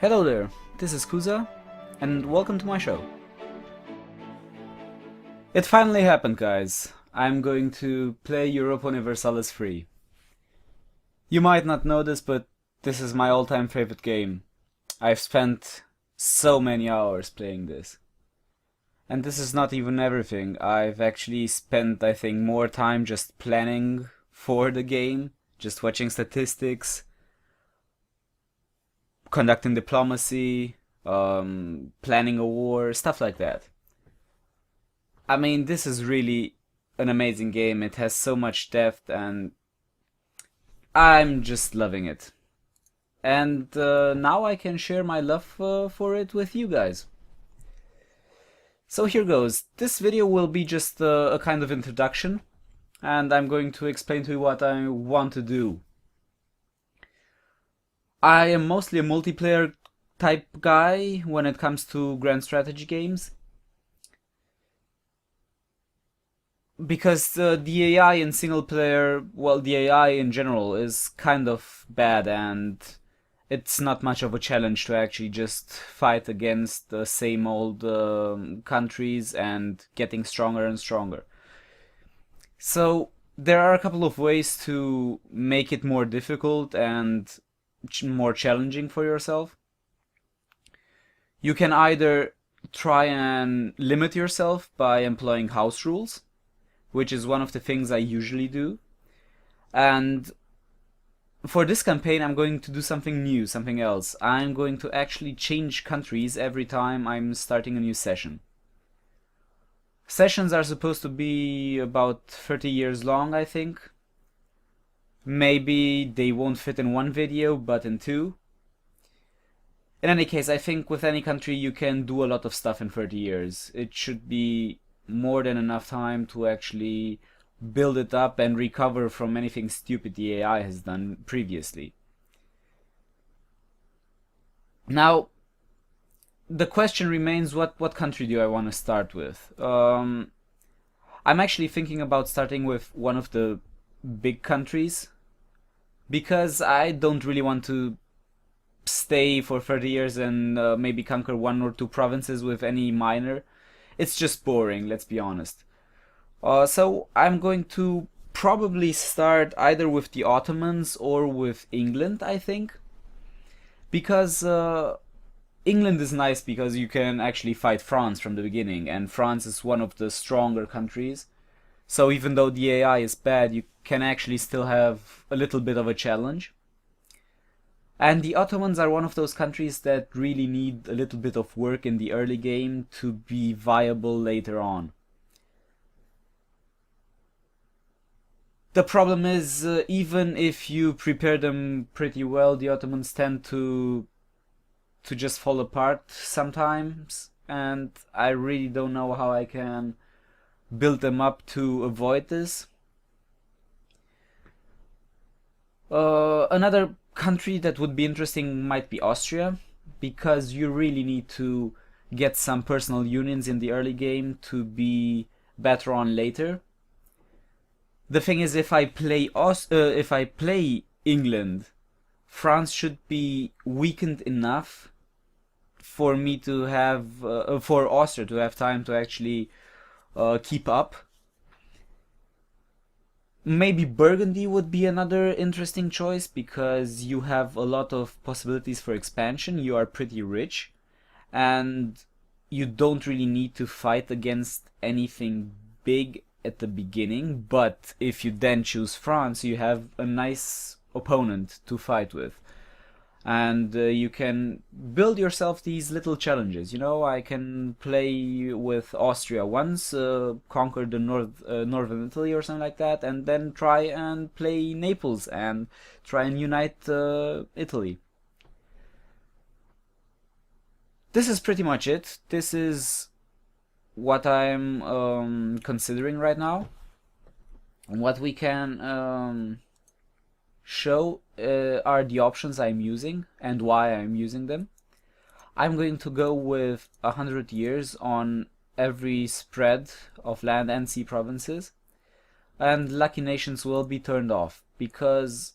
Hello there, this is Kuza, and welcome to my show. It finally happened, guys. I'm going to play Europa Universalis free. You might not know this, but this is my all-time favorite game. I've spent so many hours playing this. And this is not even everything. I've actually spent, I think, more time just planning for the game, just watching statistics, conducting diplomacy, planning a war, stuff like that. I mean, this is really an amazing game. It has so much depth and I'm just loving it. And now I can share my love for it with you guys. So here goes. This video will be just a kind of introduction, and I'm going to explain to you what I want to do. I am mostly a multiplayer type guy when it comes to grand strategy games, because the AI in single player, well, the AI in general is kind of bad, and it's not much of a challenge to actually just fight against the same old countries and getting stronger and stronger. So there are a couple of ways to make it more difficult and more challenging for yourself. You can either try and limit yourself by employing house rules, which is one of the things I usually do. And for this campaign, I'm going to do something new, something else. I'm going to actually change countries every time I'm starting a new session. Sessions are supposed to be about 30 years long, I think. Maybe they won't fit in one video, but in two. In any case, I think with any country you can do a lot of stuff in 30 years. It should be more than enough time to actually build it up and recover from anything stupid the AI has done previously. Now, the question remains, what country do I want to start with? I'm actually thinking about starting with one of the big countries, because I don't really want to stay for 30 years and maybe conquer one or two provinces with any minor. It's just boring, let's be honest. So I'm going to probably start either with the Ottomans or with England, I think. Because England is nice because you can actually fight France from the beginning, and France is one of the stronger countries. So even though the AI is bad, you can actually still have a little bit of a challenge. And the Ottomans are one of those countries that really need a little bit of work in the early game to be viable later on. The problem is, even if you prepare them pretty well, the Ottomans tend to just fall apart sometimes, and I really don't know how I can build them up to avoid this. Another country that would be interesting might be Austria, because you really need to get some personal unions in the early game to be better on later. The thing is, if I play England, France should be weakened enough for me to have for Austria to have time to actually keep up. Maybe Burgundy would be another interesting choice, because you have a lot of possibilities for expansion. You are pretty rich, and you don't really need to fight against anything big at the beginning. But if you then choose France, you have a nice opponent to fight with. And you can build yourself these little challenges. You know, I can play with Austria once, conquer the northern Italy or something like that, and then try and play Naples and try and unite Italy. This is pretty much it. This is what I'm considering right now. What we can show are the options I'm using and why I'm using them. I'm going to go with 100 years on every spread of land and sea provinces, and lucky nations will be turned off, because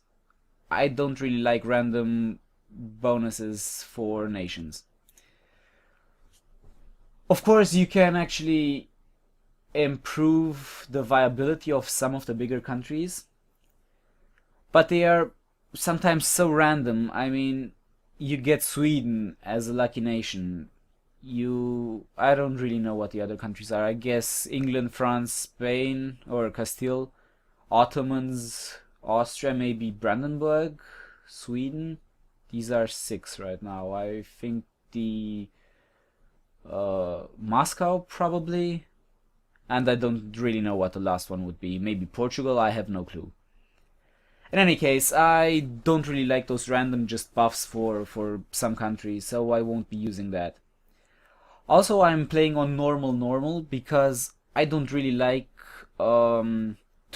I don't really like random bonuses for nations. Of course, you can actually improve the viability of some of the bigger countries, but they are sometimes so random. I mean, you get Sweden as a lucky nation. I don't really know what the other countries are. I guess England, France, Spain, or Castile, Ottomans, Austria, maybe Brandenburg, Sweden. These are 6 right now. I think the Moscow probably, and I don't really know what the last one would be. Maybe Portugal, I have no clue. In any case, I don't really like those random just buffs for some countries, so I won't be using that. Also, I'm playing on normal because I don't really like to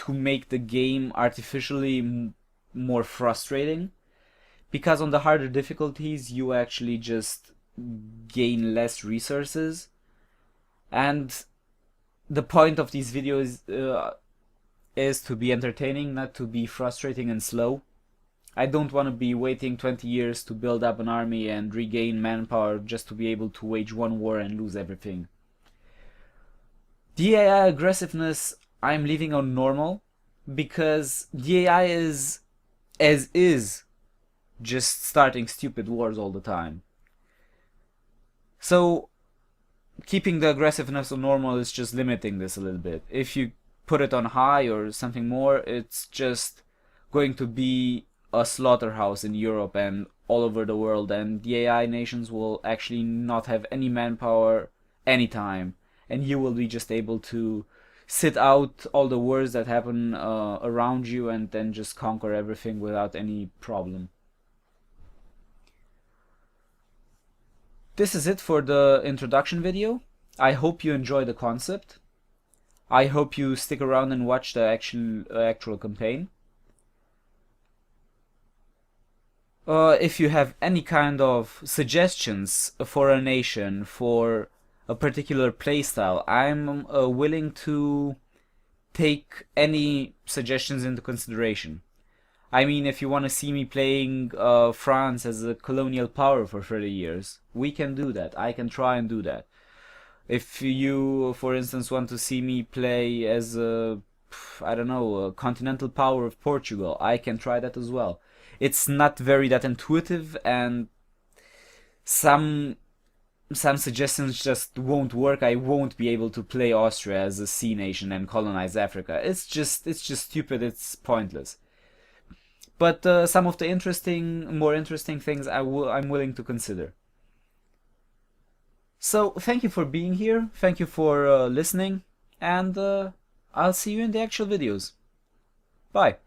make the game artificially more frustrating. Because on the harder difficulties, you actually just gain less resources. And the point of these videos is to be entertaining, not to be frustrating and slow. I don't want to be waiting 20 years to build up an army and regain manpower just to be able to wage one war and lose everything. The AI aggressiveness I'm leaving on normal because the AI is, as is, just starting stupid wars all the time. So keeping the aggressiveness on normal is just limiting this a little bit. If you put it on high or something more, it's just going to be a slaughterhouse in Europe and all over the world, and the AI nations will actually not have any manpower anytime, and you will be just able to sit out all the wars that happen around you and then just conquer everything without any problem. This is it for the introduction video. I hope you enjoy the concept. I hope you stick around and watch the actual campaign. If you have any kind of suggestions for a nation, for a particular playstyle, I'm willing to take any suggestions into consideration. I mean, if you want to see me playing France as a colonial power for 30 years, we can do that. I can try and do that. If you, for instance, want to see me play as I don't know, a continental power of Portugal, I can try that as well. It's not very that intuitive, and some suggestions just won't work. I won't be able to play Austria as a sea nation and colonize Africa. It's just stupid. It's pointless. But some of the more interesting things I'm willing to consider. So thank you for being here. Thank you for listening, and I'll see you in the actual videos. Bye.